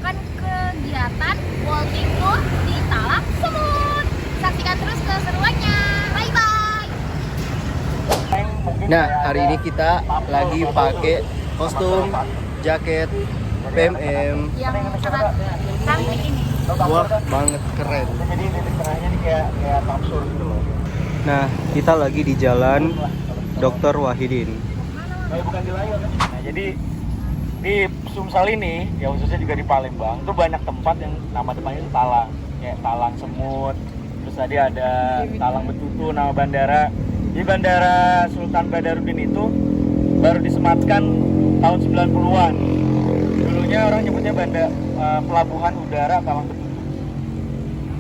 melakukan kegiatan walking tour di Talang Semut. Saksikan terus keseruannya. Bye bye. Nah, hari ini kita lagi pakai kostum, jaket PMM. Yang sangat cantik ini. Wah, banget keren. Jadi titik tengahnya ini kayak kapsul gitu loh. Nah, kita lagi di jalan Dr. Wahidin. Bukan di layar kan? Nah, jadi di Sumsel ini, ya khususnya juga di Palembang, itu banyak tempat yang nama tempatnya itu talang, kayak Talang Semut. Terus tadi ada Talang Betutu, nama bandara. Di Bandara Sultan Badarudin itu baru disematkan tahun 90-an. Dulunya orang nyebutnya Pelabuhan Udara Talang Betutu.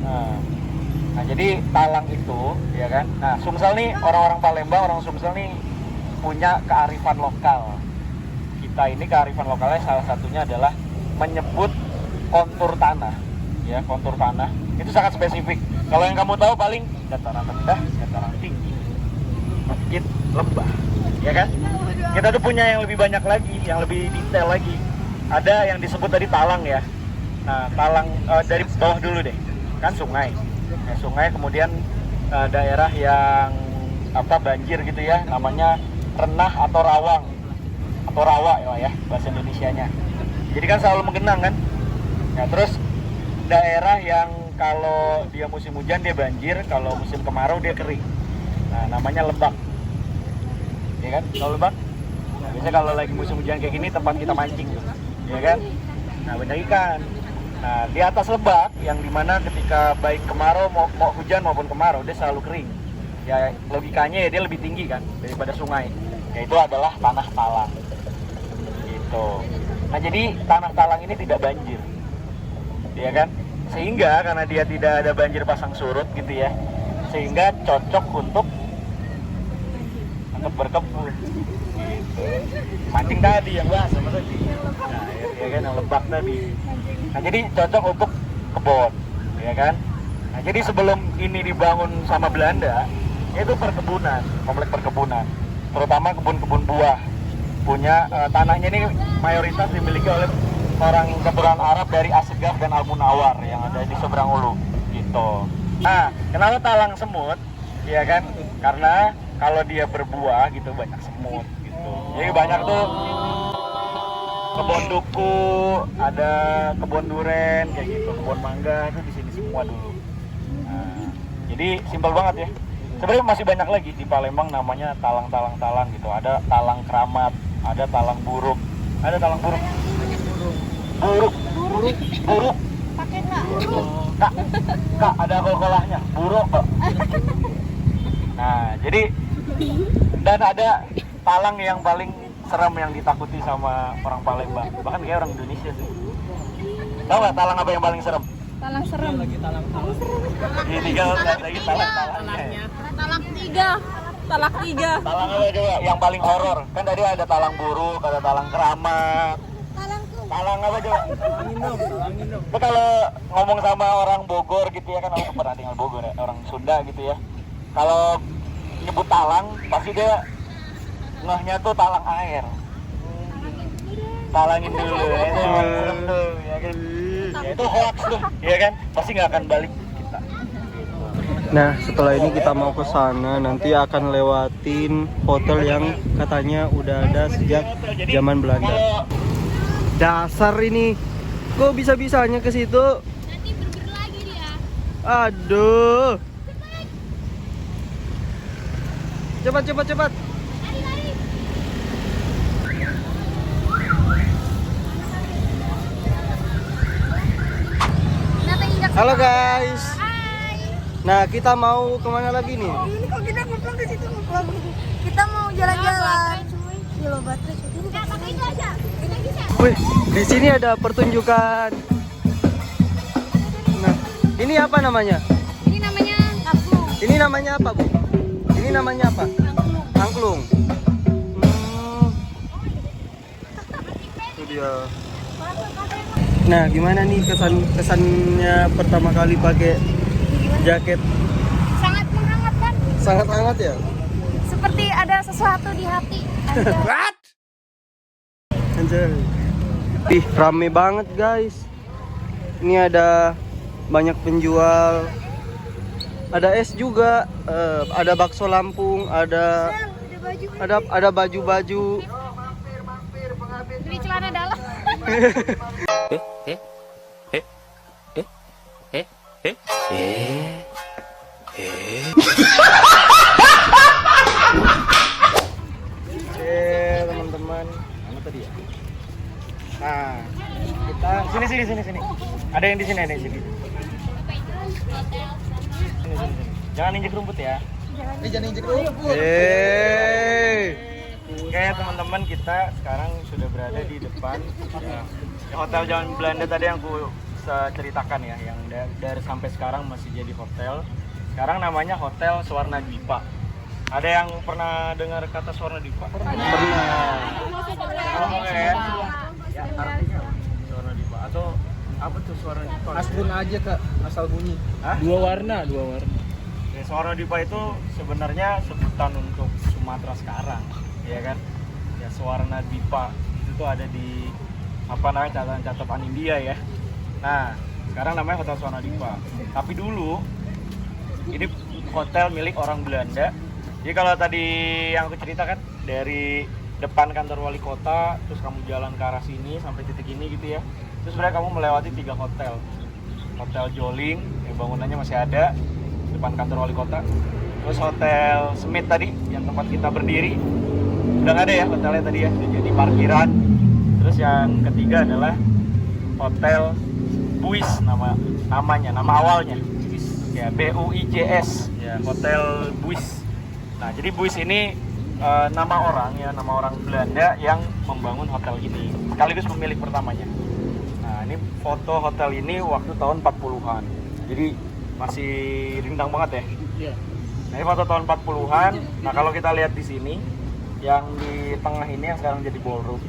Nah, jadi Talang itu, ya kan. Nah, Sumsel nih, orang-orang Palembang, orang Sumsel nih punya kearifan lokal. Kita ini kearifan lokalnya salah satunya adalah menyebut kontur tanah, ya, kontur tanah itu sangat spesifik. Kalau yang kamu tahu paling dataran rendah, dataran tinggi, bukit, lembah, ya kan. Kita tuh punya yang lebih banyak lagi, yang lebih detail lagi. Ada yang disebut tadi talang, ya. Nah, talang dari bawah dulu deh, kan sungai. Ya, sungai, kemudian daerah yang banjir gitu ya, namanya renah atau rawang atau rawa ya bahasa Indonesianya. Jadi kan selalu menggenang kan. Nah, terus daerah yang kalau dia musim hujan dia banjir, kalau musim kemarau dia kering. Nah, namanya lebak. Ya kan? Kalau lebak. Nah, biasanya kalau lagi musim hujan kayak gini tempat kita mancing tuh. Ya kan? Nah, banyak ikan. Nah, di atas lebak yang dimana ketika baik kemarau mau hujan maupun kemarau dia selalu kering. Ya logikanya ya dia lebih tinggi kan daripada sungai. Yaitu adalah tanah talang. Gitu. Nah, jadi tanah talang ini tidak banjir. Ya kan? Sehingga karena dia tidak ada banjir pasang surut gitu ya. Sehingga cocok untuk berkebun. Gitu. Mancing tadi yang bahas sama tadi. Nah, ya kan yang lebak tadi. Nah, jadi cocok untuk kebun, ya kan? Nah, jadi sebelum ini dibangun sama Belanda, itu perkebunan, komplek perkebunan, terutama kebun-kebun buah. Punya tanahnya ini mayoritas dimiliki oleh orang keturunan Arab dari Asgaf dan Al Munawar yang ada di seberang Ulu, gitu. Nah, kenapa talang semut? Ya kan? Karena kalau dia berbuah gitu banyak semut, gitu. Jadi banyak tuh kebun duku, ada kebun duren kayak gitu, kebun mangga itu di sini semua dulu. Nah, jadi simpel banget ya. Sebenarnya masih banyak lagi di Palembang namanya talang gitu. Ada talang keramat, ada talang buruk, ada talang buruk. Buruk. Pakai nggak? Kak, ada kol-kolahnya. Buruk, Kak. Nah, jadi dan ada talang yang paling serem yang ditakuti sama orang Palembang, bahkan kayak orang Indonesia sih. Tahu nggak talang apa yang paling serem? Talang serem. Ini tiga lagi talang-talangnya. Talang tiga. Talak tiga. Talang apa coba yang paling horor? Kan tadi ada talang buruk, ada talang keramat. Talang apa coba? Talang indung. Itu kalau ngomong sama orang Bogor gitu ya, kan orang pernah tinggal Bogor ya, orang Sunda gitu ya. Kalau nyebut talang pasti dia ngehnya tuh talang air. Talangin dulu, itu serem tuh, ya kan? Ya itu hoax tuh, ya kan? Pasti nggak akan balik kita. Nah, setelah ini kita mau ke sana, nanti akan lewatin hotel yang katanya udah ada sejak zaman Belanda. Dasar ini, kok bisa-bisanya ke situ? Nanti berber lagi dia. Aduh. Cepat. Lari. Halo guys. Hai. Nah, kita mau kemana lagi nih? Ini kok kita ngumpul ke situ ngumpul. Kita mau jalan-jalan. Gila baterai. Ini Pakai itu aja. Kita bisa. Wih, di sini ada pertunjukan. Nah, ini apa namanya? Ini namanya kapsul. Ini namanya apa, Bu? Ini namanya apa? Angklung. Itu dia. Nah, gimana nih kesannya pertama kali pakai jaket? Sangat menghangatkan. Sangat hangat ya? Seperti ada sesuatu di hati. What? Anjay. Ih, rame banget guys. Ini ada banyak penjual. Ada es juga, ada bakso Lampung, ada baju-baju. Beli celana dalam. Teman-teman, mana tadi ya? Nah, kita sini. Ada yang di sini, ada yang di sini. Sini. Jangan injek rumput ya. Jangan injek rumput. Oke teman-teman, kita sekarang sudah berada di depan hotel Zaman Belanda tadi yang aku ceritakan ya, yang dari sampai sekarang masih jadi hotel. Sekarang namanya Hotel Swarna Dwipa. Ada yang pernah dengar kata Swarna Dwipa? Pernah. Oke ya. Ya, artinya Swarna Dwipa atau apa tuh Swarna Dwipa? Asbun aja Kak, asal bunyi. Hah? Dua warna. Ya, Swarna Dwipa itu sebenarnya sebutan untuk Sumatera sekarang, ya kan? Ya Swarna Dwipa itu tuh ada di apa namanya catatan India ya. Nah, sekarang namanya Hotel Swarna Dwipa. Tapi dulu ini hotel milik orang Belanda. Jadi kalau tadi yang aku ceritakan dari depan kantor wali kota, terus kamu jalan ke arah sini sampai titik ini gitu ya. Terus sebenarnya kamu melewati 3 hotel. Hotel Joling yang bangunannya masih ada depan kantor wali kota. Terus Hotel Smith tadi yang tempat kita berdiri udah nggak ada ya hotelnya tadi ya, udah jadi parkiran. Terus yang ketiga adalah Hotel Buis, nama awalnya ya, BUIJS ya, Hotel Buis. Nah jadi Buis ini nama orang Belanda yang membangun hotel ini, sekaligus pemilik pertamanya. Nah ini foto hotel ini waktu tahun 40-an, jadi masih rindang banget ya. Iya. Nah ini foto tahun 40-an. Nah kalau kita lihat di sini, yang di tengah ini yang sekarang jadi ballroom,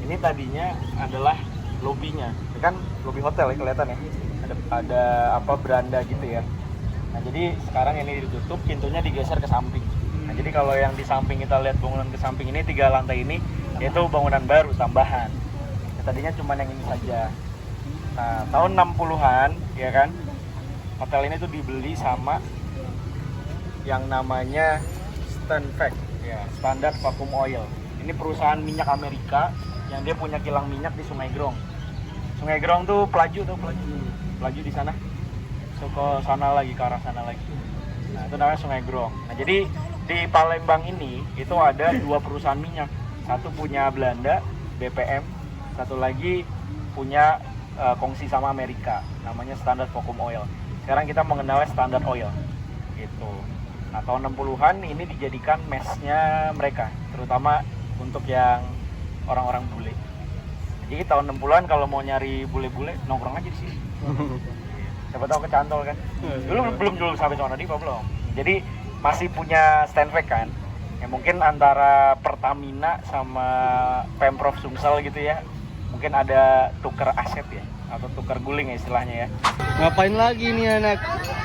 ini tadinya adalah lobinya, ini kan lobi hotel ya, kelihatan ya, ada apa beranda gitu ya. Nah jadi sekarang ini ditutup, pintunya digeser ke samping. Nah jadi kalau yang di samping kita lihat bangunan ke samping ini 3 lantai ini, yaitu bangunan baru tambahan. Ya, tadinya cuma yang ini saja. Nah tahun 60-an ya kan, hotel ini tuh dibeli sama yang namanya Stanvac ya, Standard Vacuum Oil. Ini perusahaan minyak Amerika yang dia punya kilang minyak di Sungai Grong. Sungai Grong tuh pelaju di sana. So, ke sana lagi, ke arah sana lagi. Nah itu namanya Sungai Grong. Nah jadi di Palembang ini itu ada 2 perusahaan minyak. Satu punya Belanda, BPM. Satu lagi punya kongsi sama Amerika, namanya Standard Vacuum Oil. Sekarang kita mengenalnya Standard Oil gitu. Nah tahun 60-an ini dijadikan mesnya mereka, terutama untuk yang orang-orang bule. Jadi tahun 60-an kalau mau nyari bule-bule nongkrong aja di sini. Siapa tahu kecantol kan. Belum sampai Swarna Dwipa belum. Jadi masih punya Stanvac kan. Ya mungkin antara Pertamina sama Pemprov Sumsel gitu ya. Mungkin ada tukar aset ya, atau tukar guling ya istilahnya ya. Ngapain lagi nih anak?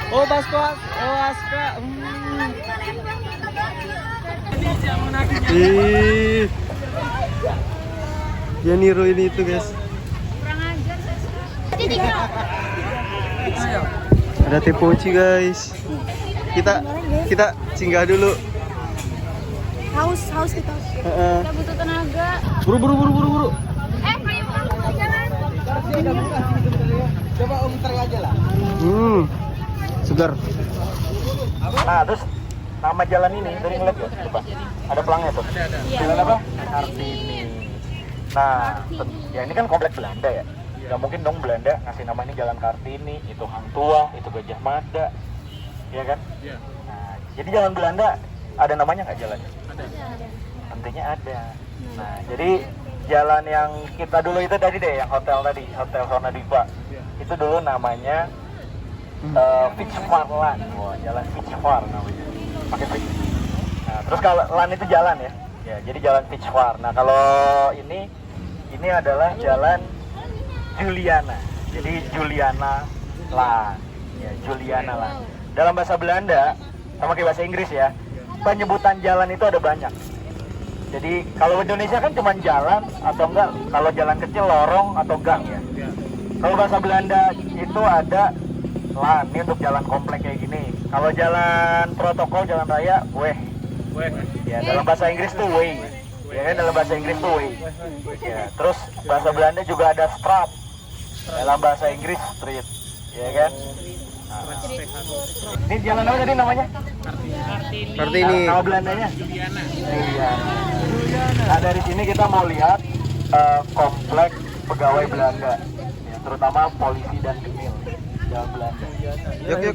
Oh Aska. Ih, dia niruin itu guys. Kurang ajar saya. Ada teh poci guys. Kita singgah dulu. Haus kita. Kita butuh tenaga. Buru. Ayo jalan. Coba om aja lah. Segar. Nah terus nama jalan ini dari ngeliat ya, coba ada pelangnya tuh. Jalan apa? Kartini. Nah, ya ini kan komplek Belanda ya. Gak mungkin dong Belanda ngasih nama ini Jalan Kartini, itu Hang Tuah, itu Gajah Mada, ya kan? Iya. Nah, jadi jalan Belanda ada namanya nggak jalannya? Ada. Tentunya ada. Nah, jadi jalan yang kita dulu itu tadi deh, yang hotel tadi, Hotel Swarna Dwipa. Itu dulu namanya Fitzvarland. Wah, jalan Fitzvar namanya. Pakai Fitz. Nah, terus kalau Lan itu jalan ya. Ya, jadi jalan Fitzvar. Nah, kalau ini adalah jalan Juliana. Jadi Juliana Lan. Ya, Juliana Lan. Dalam bahasa Belanda sama kayak bahasa Inggris ya. Penyebutan jalan itu ada banyak. Jadi kalau Indonesia kan cuma jalan atau enggak, kalau jalan kecil lorong atau gang ya. Kalau bahasa Belanda itu ada lan, ini untuk jalan komplek kayak gini. Kalau jalan protokol, jalan raya, weh. Ya, dalam bahasa Inggris tuh way. Ya kan, dalam bahasa Inggris tuh way. Ya, terus bahasa Belanda juga ada straat. Dalam bahasa Inggris street. Ya kan? Ini jalan apa tadi namanya? Kartini. Nama Belandanya? Juliana. Nah, dari sini kita mau lihat komplek pegawai Belanda. Ya, terutama polisi dan gemil Jalan Belanda. Yuk.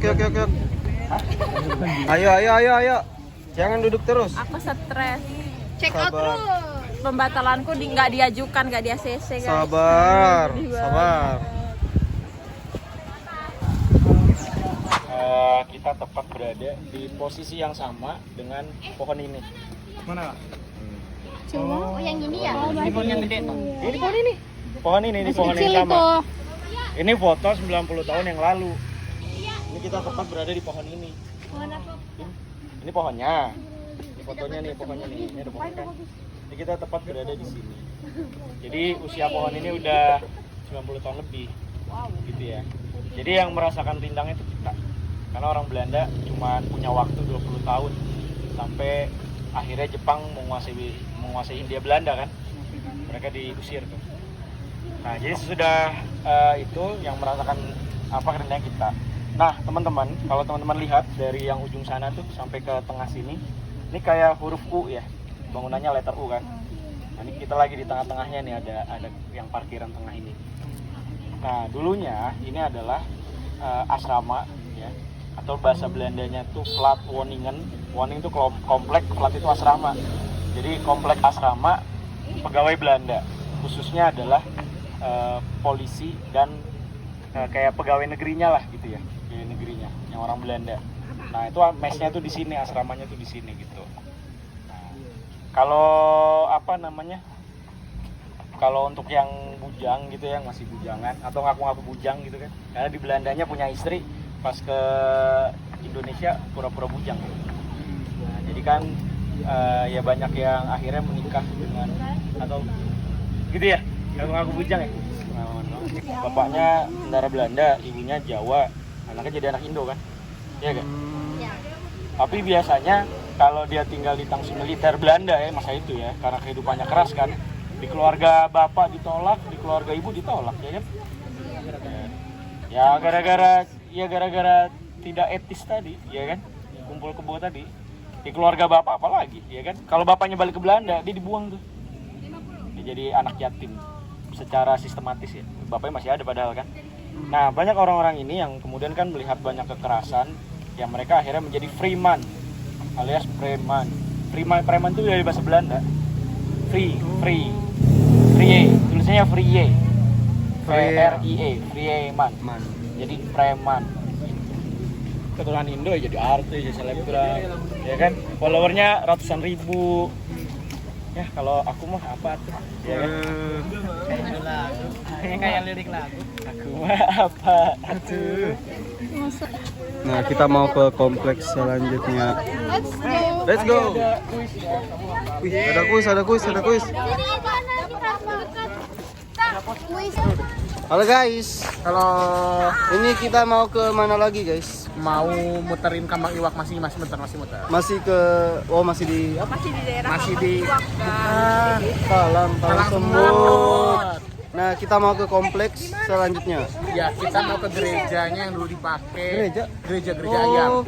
Ayo. Jangan duduk terus. Aku stres. Check out Sabar. terus. Pembatalanku nggak diajukan, nggak di ACC guys. Sabar. Kita tepat berada di posisi yang sama dengan pohon ini. Mana? Oh, yang ini ya? Ini pohon yang gede tuh. Ini pohon ini. Pohon ini, pohon yang sama. Ini foto 90 tahun yang lalu. Ini kita tepat berada di pohon ini. Ini pohonnya. Ini fotonya nih, pohonnya nih. Ini ada pohon kan. Ini kita tepat berada di sini. Jadi usia pohon ini udah 90 tahun lebih. Gitu ya. Jadi yang merasakan rindangnya itu kita. Karena orang Belanda cuma punya waktu 20 tahun sampai akhirnya Jepang menguasai Hindia Belanda kan. Mereka diusir tuh. Nah, jadi sesudah itu yang merasakan apa rindang kita. Nah, teman-teman, kalau teman-teman lihat dari yang ujung sana tuh sampai ke tengah sini, ini kayak huruf U ya. Bangunannya letter U kan. Nah, ini kita lagi di tengah-tengahnya nih, ada yang parkiran tengah ini. Nah, dulunya ini adalah asrama ya, atau bahasa Belandanya tuh flat woningen. Woning itu komplek, flat itu asrama. Jadi komplek asrama pegawai Belanda, khususnya adalah polisi dan kayak pegawai negerinya lah gitu ya, pegawai negerinya yang orang Belanda. Nah, itu mesnya tuh di sini, asramanya tuh di sini gitu. Nah, kalau apa namanya? Kalau untuk yang bujang gitu ya, masih bujangan atau ngaku-ngaku bujang gitu kan. Karena di Belandanya punya istri, pas ke Indonesia pura-pura bujang. Nah, jadi kan ya banyak yang akhirnya menikah dengan atau gitu ya, ngaku-ngaku bujang ya. Bapaknya tentara Belanda, ibunya Jawa, anaknya jadi anak Indo kan, iya kan? Ya. Tapi biasanya kalau dia tinggal di tangsi militer Belanda ya masa itu ya, karena kehidupannya keras kan, di keluarga bapak ditolak, di keluarga ibu ditolak ya kan? Ya gara-gara tidak etis tadi, ya kan? Kumpul kebo tadi, di keluarga bapak apalagi, ya kan? Kalau bapaknya balik ke Belanda, dia dibuang tuh, dia jadi anak yatim. Secara sistematis ya, bapaknya masih ada padahal kan. Nah, banyak orang-orang ini yang kemudian kan melihat banyak kekerasan, yang mereka akhirnya menjadi freeman alias preman. Preman itu dari bahasa Belanda. Free, tulisannya free, freeman. Jadi preman. Keturunan Indo ya jadi artis, jadi selebgram, ya kan? Followernya ratusan ribu. Ya kalau aku mah apa tuh? Ya kan? Kayak lirik lagu. Aku mah apa tuh? Nah, kita mau ke kompleks selanjutnya. Let's go. Wih, ada kuis. Halo guys. Kalau Ini kita mau ke mana lagi guys? mau muterin Kambang Iwak masih muter. Masih ke masih di apa? Masih di daerah Masih di Talang Talang Semut. Nah, kita mau ke kompleks selanjutnya. Ya, kita mau ke gerejanya yang dulu dipakai. Gereja? Gereja ayam.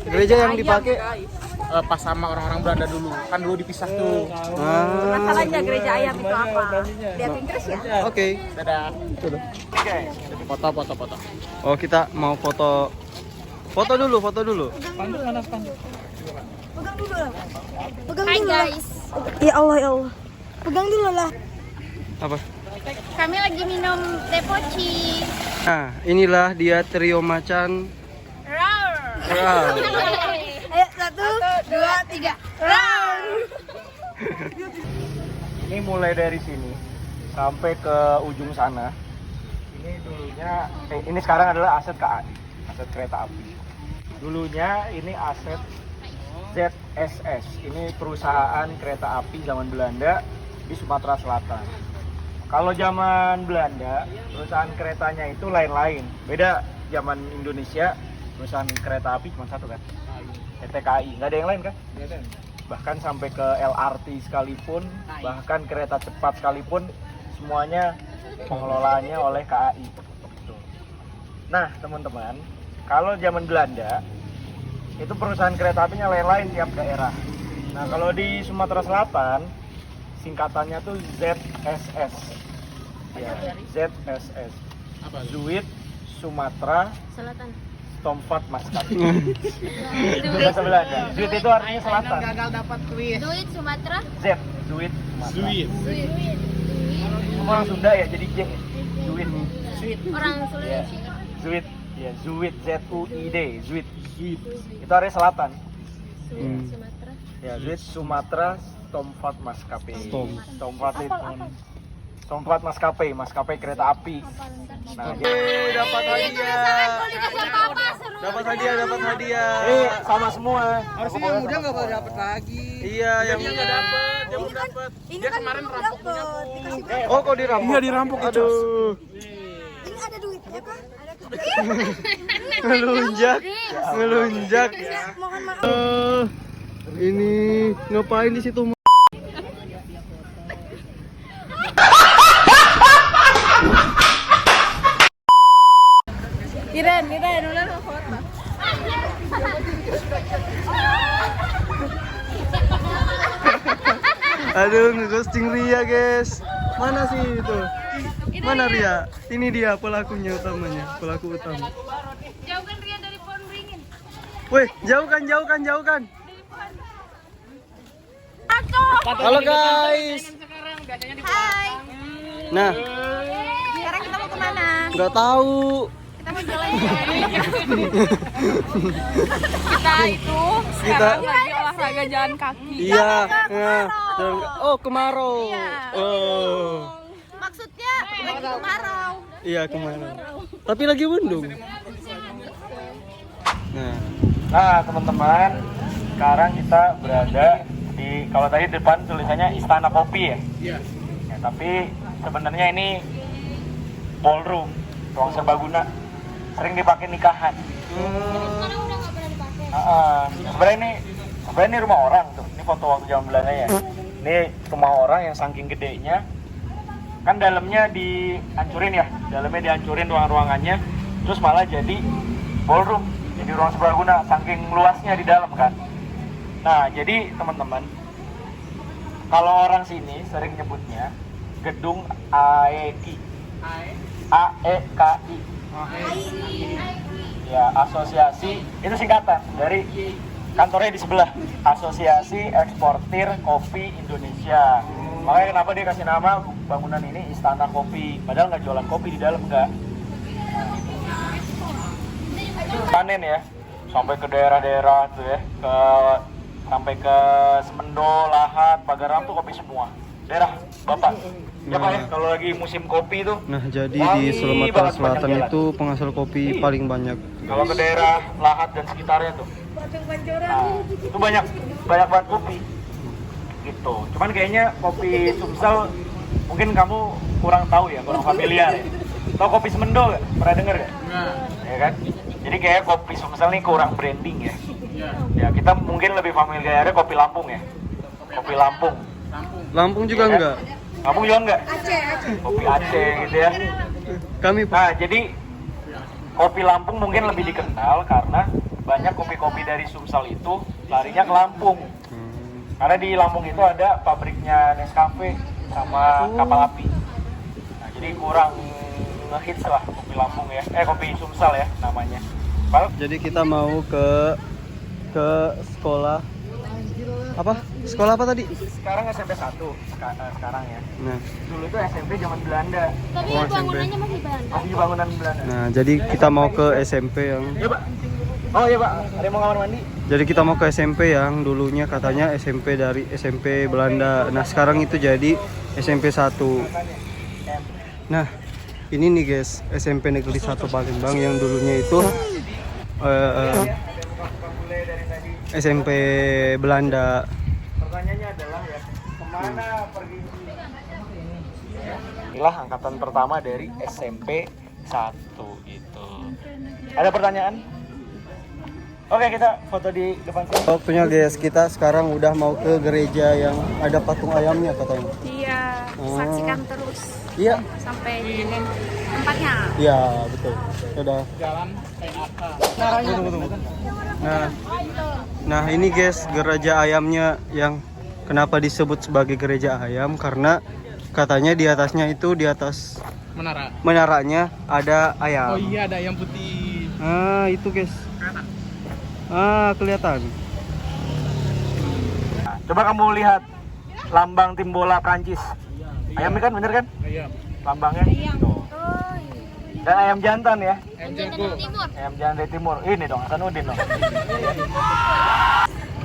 Gereja yang dipakai. Pas sama orang-orang Belanda dulu. Kan dulu dipisah tuh. masalahnya gereja ayam itu apa? Lihat Inggris ya? Oke. Dadah. Oke. Foto. Oh, kita mau foto. Foto dulu. Pegang dulu lah. Hai guys, Ya Allah. Pegang dulu lah. Apa? kami lagi minum teh poci. Nah, inilah dia trio macan. Roar. Wow. Ayo 1, 2, 3. Roar. Ini mulai dari sini sampai ke ujung sana. Ini dulunya, ini sekarang adalah aset KAI, aset kereta api. Dulunya ini aset ZSS. Ini perusahaan kereta api zaman Belanda di Sumatera Selatan. Kalau zaman Belanda, perusahaan keretanya itu lain-lain. Beda zaman Indonesia, perusahaan kereta api cuma satu kan? PT KAI, nggak ada yang lain kan? Bahkan sampai ke LRT sekalipun, bahkan kereta cepat sekalipun, semuanya pengelolaannya oleh KAI. Nah teman-teman, kalau zaman Belanda, itu perusahaan kereta apinya lain-lain tiap daerah. Nah kalau di Sumatera Selatan, singkatannya tuh ZSS. Ya, ZSS. Zuid Sumatera Selatan. Stomvaart Maskapai. Itu bahasa Belanda. Zuid itu artinya selatan. Duit Sumatera. Zuid Sumatera. Semua orang Sunda ya, jadi J. Zuid. Orang Sulawesi. Zuid. Ya, Zuid, Z-U-I-D, Zuid. Itu area selatan. Sumatera. Ya, Zuid Sumatera Stomvaart Maskapai. Stomvaart Maskapai, maskapai kereta api. Nah, Dapat hadiah. Dapat hadiah. sama semua. Harusnya yang muda nggak boleh dapet lagi. Iya, yang nggak dapet, dia belum dapet. Ini Dia kan kemarin belum rampok punya dapet. aku. Dikasih- Oh, kok dirampok? Iya, dirampok, Icos. Aduh. Ini ada duitnya kah? Ada Ngelunjak. Ngelunjak. Mohon maaf. Ini ngapain di situ? Iren, udah mau foto. Aduh, ngeghosting Ria, guys. Mana sih itu? Mana Ria? Ini dia pelakunya utamanya, pelaku utama. Jauhkan Ria dari pohon beringin. Weh, jauhkan. Halo guys. Hai. Nah, Sekarang kita mau kemana? nggak tahu. Kita mau jalan-jalan. Kita itu Kita lagi olahraga jalan kaki. iya. Nah, oh kemarau. Iya. Oh. Maksudnya lagi kemarau. Iya kemarau. Tapi lagi mendung. Nah, teman-teman, sekarang kita berada di, kalau tadi depan tulisannya Istana Kopi ya. Iya. Ya, tapi sebenarnya ini ballroom, ruang serbaguna, sering dipakai nikahan. Sekarang udah nggak pernah dipakai. Sebenarnya ini rumah orang tuh. Ini foto waktu zaman Belanda ya. Ini rumah orang yang saking gedenya, kan dalamnya dihancurin ya, ruangannya, terus malah jadi ballroom, jadi ruang serbaguna, saking luasnya di dalam kan. Nah, jadi teman-teman, kalau orang sini sering nyebutnya gedung AEKI. AEKI. Ya, asosiasi, itu singkatan dari kantornya di sebelah, Asosiasi Eksportir Kopi Indonesia. Makanya kenapa dia kasih nama bangunan ini Istana Kopi, padahal nggak jualan kopi di dalam, nggak. Panen ya, sampai ke daerah-daerah tuh ya, sampai ke Semendo, Lahat, Pagaram tuh kopi semua. Daerah Bapak. Ya Pak ya, kalau lagi musim kopi tuh. Nah, jadi di wangi Sumatera banget Selatan sepanjang jalan. itu penghasil kopi paling banyak. Kalau ke daerah Lahat dan sekitarnya tuh, nah, itu banyak banget kopi. Gitu. Cuman kayaknya kopi Sumsel mungkin kamu kurang tahu ya, kurang familiar ya. Tahu kopi Semendo nggak? Pernah denger nggak? Ya kan? Jadi kayak kopi Sumsel nih kurang branding ya. Ya kita mungkin lebih familiar kopi Lampung ya. Kopi Lampung. Lampung juga Ya kan? enggak. Lampung juga enggak? Kopi Aceh gitu ya. Kami Nah, jadi kopi Lampung mungkin lebih dikenal karena banyak kopi-kopi dari Sumsel itu larinya ke Lampung. Karena di Lampung itu ada pabriknya Nescafe sama kapal api. Nah, jadi kurang ngehits lah kopi Lampung ya. Kopi Sumsel ya namanya. Jadi kita mau ke sekolah. Apa? Sekolah apa tadi? Sekarang SMP 1 sekarang ya. Nah, Dulu itu SMP zaman Belanda. Tapi Oh, SMP. bangunannya masih Belanda. Masih bangunan Belanda. nah jadi kita mau ke SMP yang Iya, Pak. Oh iya, Pak. Ada yang mau kamar mandi? Jadi kita mau ke SMP yang dulunya katanya SMP dari SMP Belanda. Nah, sekarang itu jadi SMP 1. Nah, ini nih guys, SMP Negeri 1 Palembang yang dulunya itu SMP Belanda. Pertanyaannya adalah ya, kemana Inilah angkatan pertama dari SMP 1 itu. Ada pertanyaan? Oke, kita foto di depan sini. Waktunya guys, kita sekarang udah mau ke gereja yang ada patung ayamnya katanya. Iya, saksikan terus Iya. sampai di tempatnya. Iya, betul. Udah. Jalan PAK. Nah ini guys gereja ayamnya yang kenapa disebut sebagai gereja ayam karena katanya di atasnya itu di atas Menara. menaranya ada ayam. Oh iya, ada ayam putih. Ah itu guys. Kelihatan. Nah, coba kamu lihat lambang tim bola Prancis. Ayam kan, bener kan? Ayam. Lambangnya. Tuh. Dan ayam jantan ya. Ayam jago. Timur. Ayam jantan dari timur. Ini dong, Hasanuddin dong.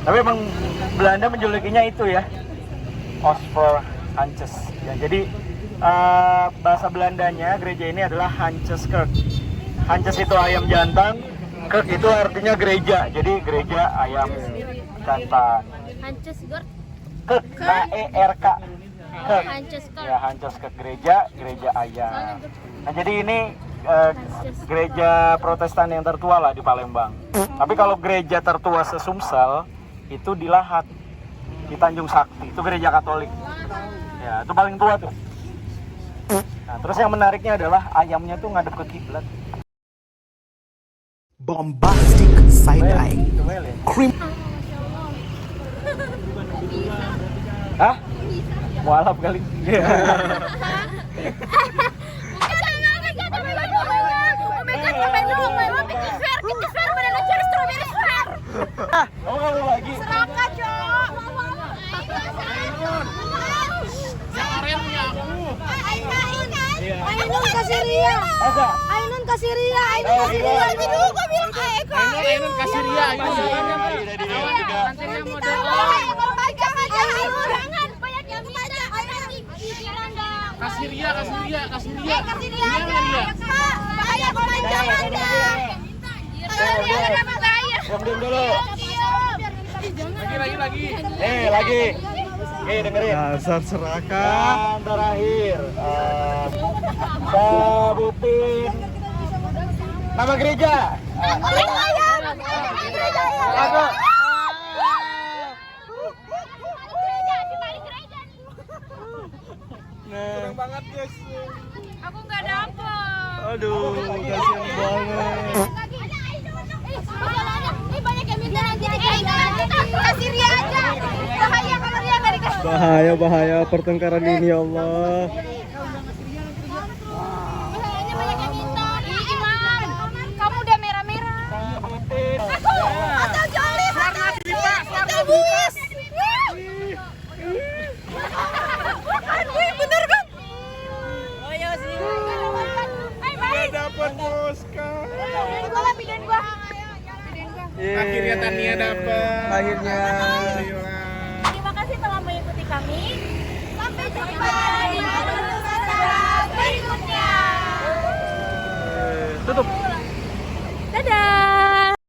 Tapi emang Belanda menjulukinya itu ya. Osver Hanches. Ya, jadi bahasa Belandanya gereja ini adalah Hanceskerk. Hanches itu ayam jantan, Kerk itu artinya gereja. Jadi gereja ayam jantan. Hanceskerk. Kerk, K-E-R-K. Kerk. Hanceskerk. Ya, Hanceskerk gereja ayam. Nah, jadi ini gereja Protestan yang tertua lah di Palembang. Tapi kalau gereja tertua se-Sumsel itu di Lahat, di Tanjung Sakti. Itu gereja Katolik. Ya, itu paling tua tuh. Nah, terus yang menariknya adalah ayamnya tuh ngadep ke kiblat. Bombastic side eye. Cream. Hah? Mualaf kali. Oh, lagi. Serangka, Cok. Ainun kasih Ria. Masa? Ainun kasih Ria. Ainun Oh, kasih iya. Ria. Tadi dulu gua bilang Eko. Ainun kasih Ria. Jangan banyak yang minta. Kasih Ria. Kasih dia. Bahaya pemanjangan dah. Kenapa bahaya? Diam dulu. Lagi. Lagi. Oke, dengerin. Dasar serakah. Yang terakhir, sebutin nama gereja. Lagu. Nah, Banget guys. Aku nggak dapet. aduh, kasihan banget. Ini banyak yang minta nanti. Kasih Ria aja. Bahaya kalau Ria nggak dikasih. Bahaya pertengkaran ini ya Allah. Bahayanya banyak yang minta. Iman, kamu udah merah-merah. Aku atau Joli. Atau Buis. Bener kan? Oh iya sih. Dapat Oscar. Gua pindahin gua. Akhirnya Tania dapat. Akhirnya. Terima kasih telah mengikuti kami. Sampai jumpa di video berikutnya. Tutup.